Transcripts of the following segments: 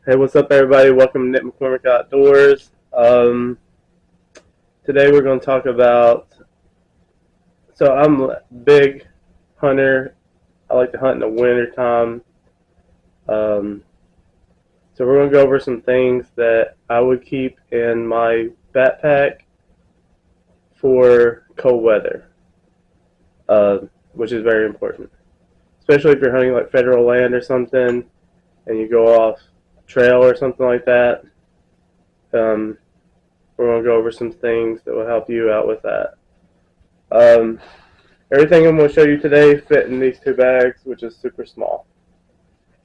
Hey, what's up, everybody? Welcome to Nick McCormick Outdoors. Today we're going to talk about. So I'm a big hunter. I like to hunt in the winter time. Um, so we're going to go over some things that I would keep in my backpack for cold weather, uh, which is very important, especially if you're hunting like federal land or something, and you go off trail or something like that. Um, we're going to go over some things that will help you out with that. Um, Everything I'm going to show you today fit in these two bags, which is super small.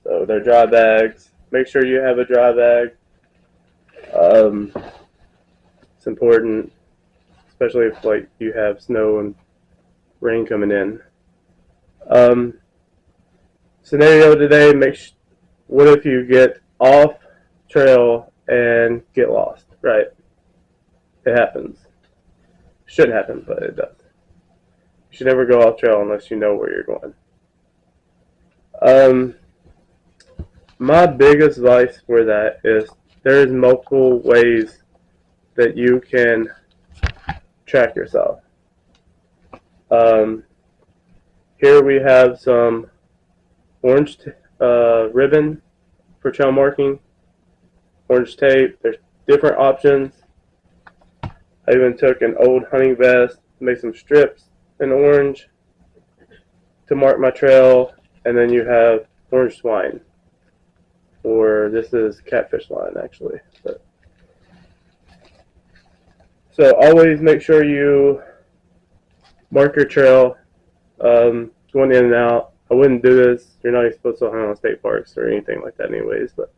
So they're dry bags. Make sure you have a dry bag. Um, it's important, especially if like you have snow and rain coming in. Um, Scenario today: what if you get off trail and get lost? Right, it happens. Shouldn't happen, but it does. You should never go off trail unless you know where you're going. My biggest advice for that is there's multiple ways that you can track yourself. Um, Here we have some orange ribbon for trail marking, orange tape. There's different options. I even took an old hunting vest, made some strips in orange to mark my trail, and then you have orange twine, or this is catfish line actually. So always make sure you mark your trail, going in and out. I wouldn't do this. You're not even supposed to hunt on state parks or anything like that anyways, but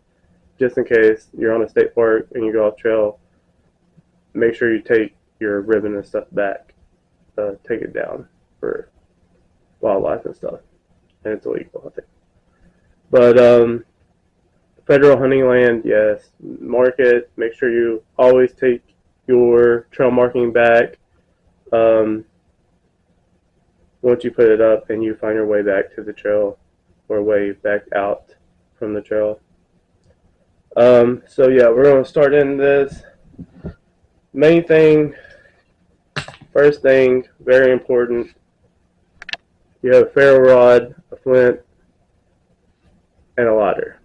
just in case you're on a state park and you go off trail, make sure you take your ribbon and stuff back. Take it down for wildlife and stuff. And it's illegal, I think. But federal hunting land, yes. Mark it. Make sure you always take your trail marking back. Once you put it up and you find your way back to the trail or way back out from the trail. So yeah, we're going to start in this. Main thing, first thing, very important, you have a ferro rod, a flint, and a lighter.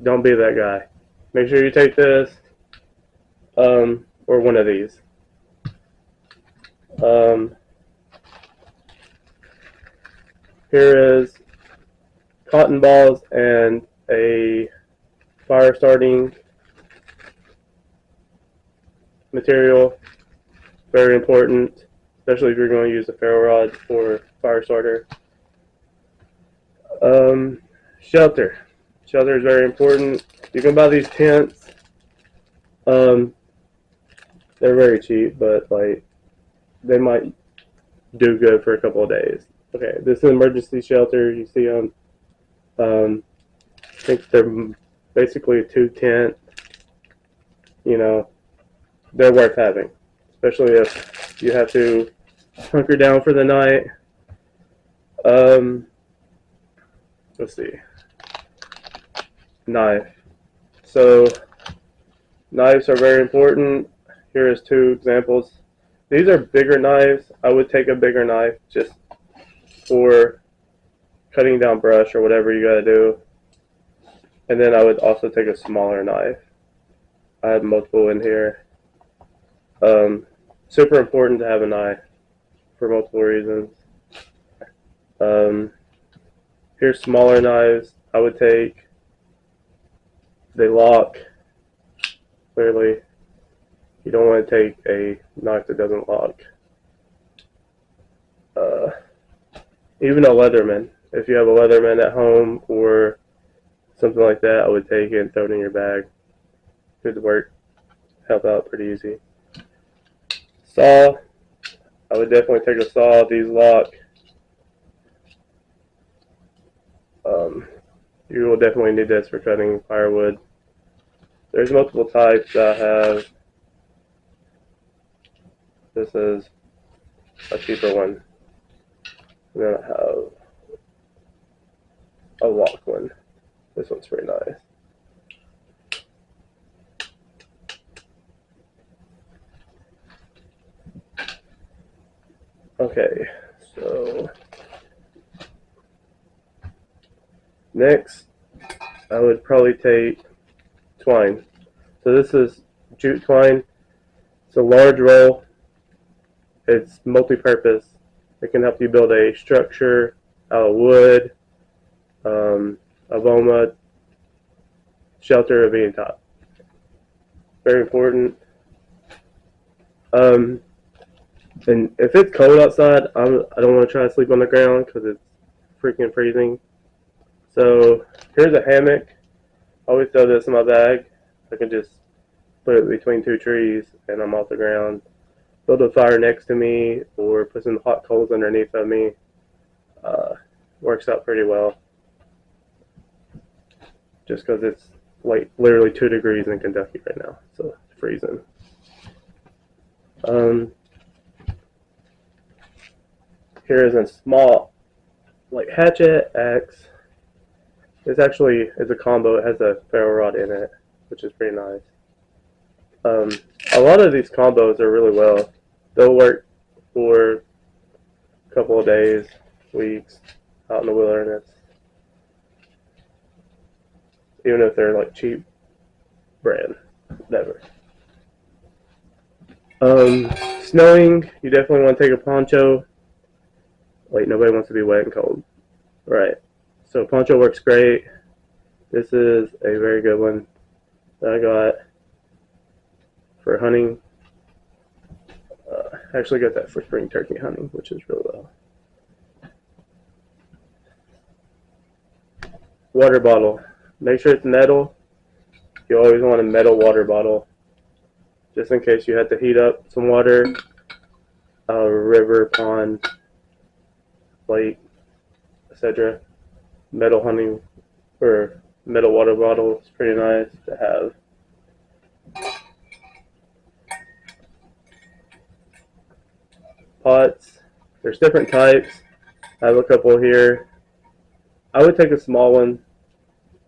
Don't be that guy. Make sure you take this, or one of these. Here is cotton balls and a fire starting material. Very important, especially if you're going to use a ferro rod for fire starter. Shelter. Shelter is very important. You can buy these tents. They're very cheap, but like they might do good for a couple of days. Okay, this is an emergency shelter. You see them. I think they're basically a 2 tent. You know, they're worth having, especially if you have to hunker down for the night. Let's see. Knife. So knives are very important. Here is two examples. These are bigger knives. I would take a bigger knife just for cutting down brush or whatever you gotta do. And then I would also take a smaller knife. I have multiple in here. Super important to have a knife for multiple reasons. Here's smaller knives I would take. They lock. Clearly, you don't want to take a knife that doesn't lock. Even a Leatherman. If you have a Leatherman at home or something like that, I would take it and throw it in your bag. Good work. Help out pretty easy. Saw. I would definitely take a saw. These lock. You will definitely need this for cutting firewood. There's multiple types I have. This is a cheaper one. And then I have a lock one. This one's pretty nice. Okay, so next I would probably take twine. So this is jute twine. It's a large roll. It's multi-purpose. It can help you build a structure out of wood, a boma, shelter of any type. Very important. Um, and if it's cold outside, I don't want to try to sleep on the ground because it's freaking freezing. So here's a hammock. I always throw this in my bag. I can just put it between two trees and I'm off the ground. Build a fire next to me or put some hot coals underneath of me. Works out pretty well. Just because it's like literally 2 degrees in Kentucky right now, so it's freezing. Here is a small like hatchet axe. This actually is a combo. It has a ferro rod in it, which is pretty nice. A lot of these combos are really well. They'll work for a couple of days, weeks, out in the wilderness. Even if they're like cheap brand, never. Snowing, you definitely want to take a poncho. Like nobody wants to be wet and cold, right? So poncho works great. This is a very good one that I got for hunting. I actually got that for spring turkey hunting, which is really well. Water bottle. Make sure it's metal. You always want a metal water bottle, just in case you have to heat up some water. A river, pond, lake, etc. Metal hunting or metal water bottle is pretty nice to have. Pots. There's different types. I have a couple here. I would take a small one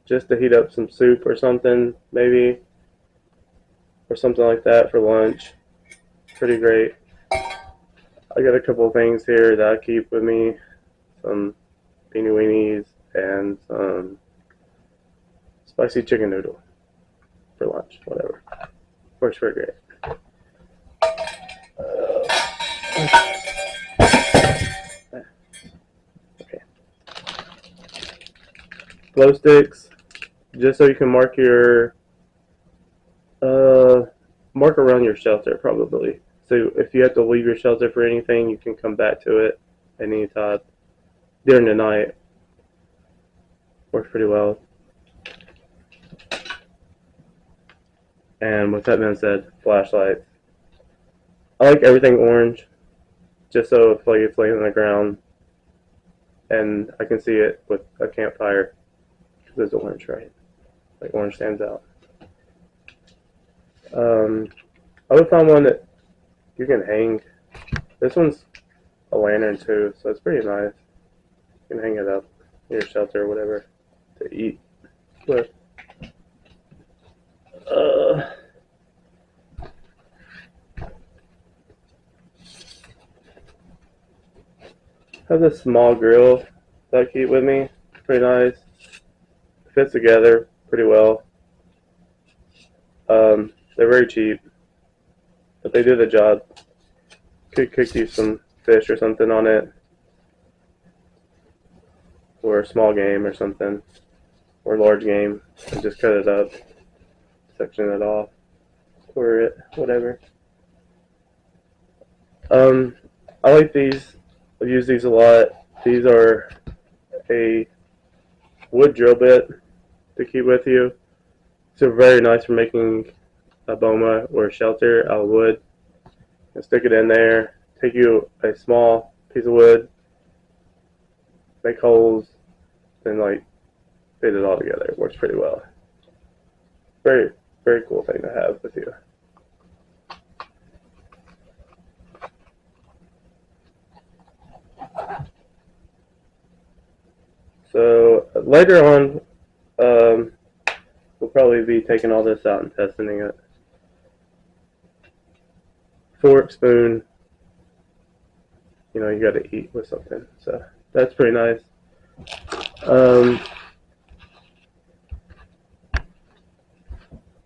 just to heat up some soup or something, maybe, or something like that for lunch. Pretty great. I got a couple of things here that I keep with me. Some beanie weenies and some spicy chicken noodle for lunch, whatever. Works very great. Okay. Glow sticks, just so you can mark your mark around your shelter probably. So if you have to leave your shelter for anything, you can come back to it at any time during the night. Works pretty well. And with that being said, flashlights. I like everything orange, just so if like it's laying on the ground and I can see it with a campfire, because it's orange, right? Like orange stands out. I would find one that you can hang. This one's a lantern too, so it's pretty nice. You can hang it up in your shelter or whatever to eat with. I have this small grill that I keep with me. Pretty nice. Fits together pretty well. They're very cheap, but they do the job. Could cook you some fish or something on it, or a small game or something, or large game, and just cut it up, section it off, or it, whatever. I like these. I've used these a lot. These are a wood drill bit to keep with you. So very nice for making a boma or a shelter out of wood. And stick it in there. Take you a small piece of wood, make holes, then like fit it all together. It works pretty well. Very, very cool thing to have with you. So later on, we'll probably be taking all this out and testing it. Fork, spoon, you know, you got to eat with something. So that's pretty nice.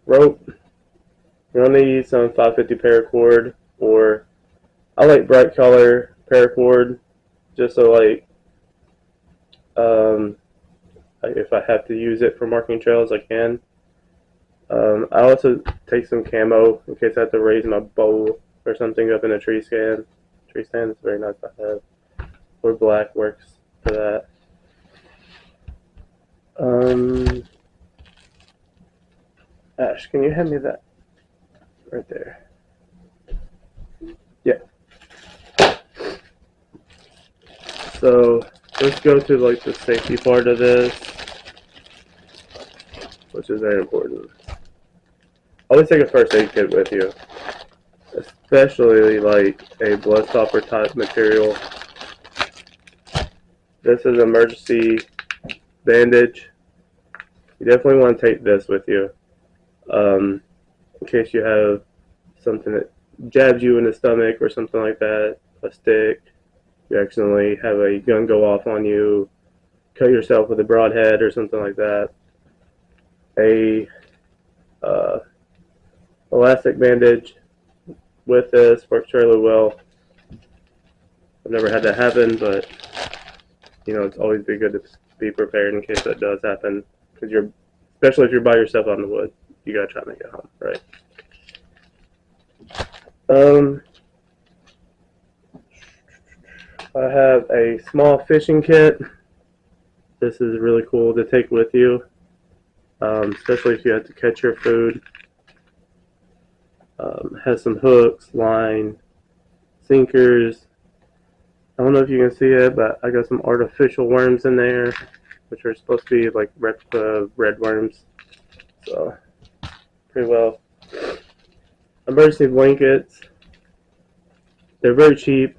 Rope. You're gonna need some 550 paracord, or I like bright color paracord, just so um, if I have to use it for marking trails, I can. I also take some camo in case I have to raise my bow or something up in a tree stand. Tree stand is very nice to have. Or black works for that. Ash, can you hand me that right there? Yeah. So let's go to like the safety part of this, which is very important. Always take a first aid kit with you, especially like a blood stopper type material. This is an emergency bandage. You definitely want to take this with you, in case you have something that jabs you in the stomach or something like that, a stick. You accidentally have a gun go off on you, cut yourself with a broadhead or something like that. A elastic bandage with this works really well. I've never had that happen, but you know, it's always be good to be prepared in case that does happen, because especially if you're by yourself out in the woods, you gotta try to make it home, right? I have a small fishing kit. This is really cool to take with you, especially if you have to catch your food. Has some hooks, line, sinkers. I don't know if you can see it, but I got some artificial worms in there, which are supposed to be like replica red worms. So, pretty well. Emergency blankets. They're very cheap.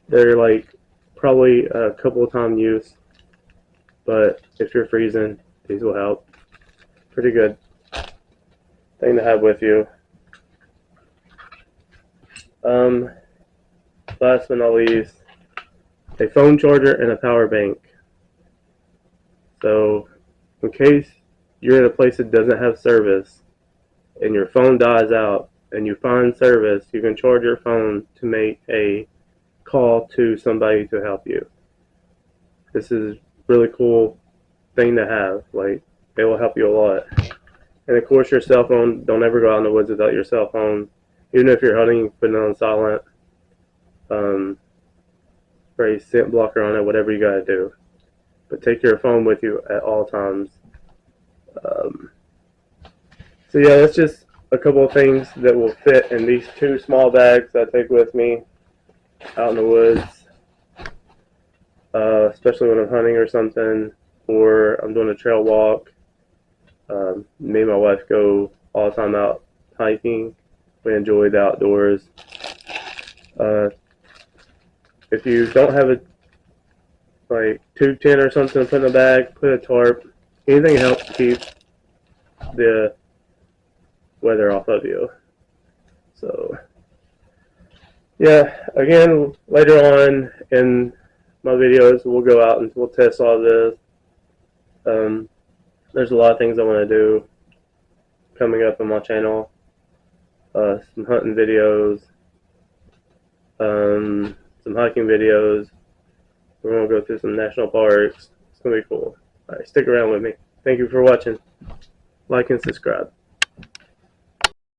They're like probably a couple of time use, but if you're freezing, these will help. Pretty good thing to have with you. Last but not least, a phone charger and a power bank. So, in case you're in a place that doesn't have service and your phone dies out and you find service, you can charge your phone to make a call to somebody to help you. This is a really cool thing to have. Like, it will help you a lot. And of course, your cell phone, don't ever go out in the woods without your cell phone. Even if you're hunting, put it on silent. Spray scent blocker on it, whatever you gotta do. But take your phone with you at all times. So yeah, that's just a couple of things that will fit in these two small bags I take with me out in the woods. Especially when I'm hunting or something, or I'm doing a trail walk. Me and my wife go all the time out hiking. We enjoy the outdoors. If you don't have a tube tent or something to put in a bag, put a tarp. Anything helps keep the weather off of you. So yeah, again, later on in my videos, we'll go out and we'll test all this. There's a lot of things I want to do coming up on my channel. Some hunting videos, some hiking videos. We're going to go through some national parks. It's going to be cool. Alright, stick around with me. Thank you for watching. Like and subscribe.